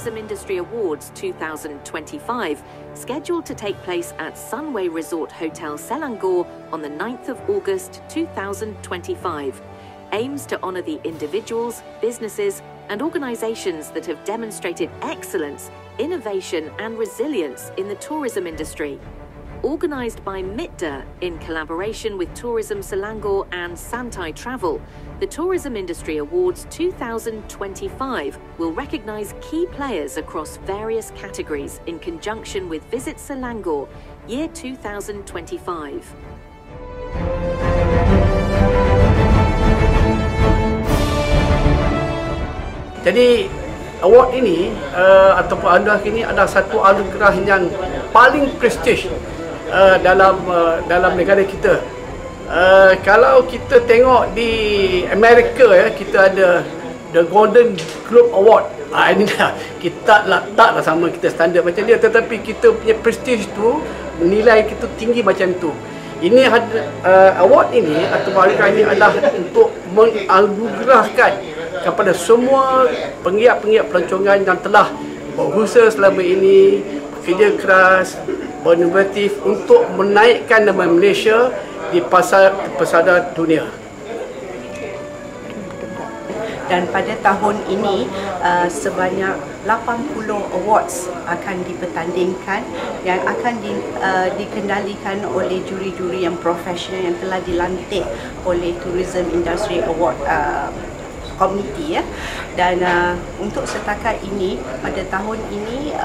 Tourism Industry Awards 2025, scheduled to take place at Sunway Resort Hotel Selangor on the 9th of August 2025, aims to honour the individuals, businesses and organisations that have demonstrated excellence, innovation and resilience in the tourism industry. Organised by MITDA in collaboration with Tourism Selangor and Santai Travel, the Tourism Industry Awards 2025 will recognise key players across various categories in conjunction with Visit Selangor, year 2025. Jadi award ini ataupun anugerah ini adalah satu anugerah yang paling prestige dalam negara kita. Kalau kita tengok di Amerika ya, kita ada the Golden Globe Award. Ini kita taklah sama kita standard macam dia, tetapi kita punya prestige tu nilai kita tinggi macam tu. Ini award ini atau anugerah ini adalah untuk menganugerahkan kepada semua penggiat-penggiat pelancongan yang telah berusaha selama ini, bekerja keras, berinovatif untuk menaikkan nama Malaysia di pesada dunia. Dan pada tahun ini sebanyak 80 awards akan dipertandingkan yang akan dikendalikan oleh juri-juri yang profesional yang telah dilantik oleh Tourism Industry Award Committee ya. Dan untuk setakat ini pada tahun ini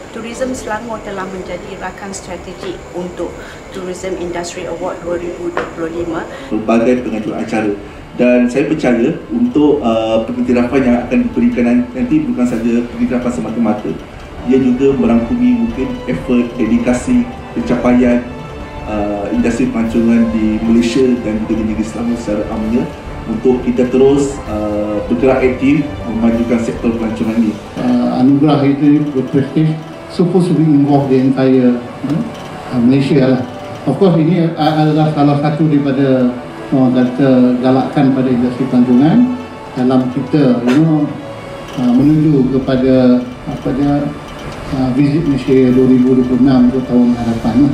Tourism Selangor telah menjadi rakan strategik untuk Tourism Industry Award 2025. Berbagai pengatur acara, dan saya percaya untuk pengiktirafan yang akan diberikan nanti bukan saja pengiktirafan semata-mata, ia juga merangkumi mungkin effort, dedikasi, pencapaian industri pelancongan di Malaysia dan juga di negeri Selangor secara amnya untuk kita terus bergerak aktif memajukan sektor pelancongan ini. Anugerah itu berprestige, supposed to be involved the entire Malaysia lah. Of course ini adalah salah satu daripada galakan pada industri pelancongan dalam kita menuju kepada Visit Malaysia 2026 untuk tahun hadapan.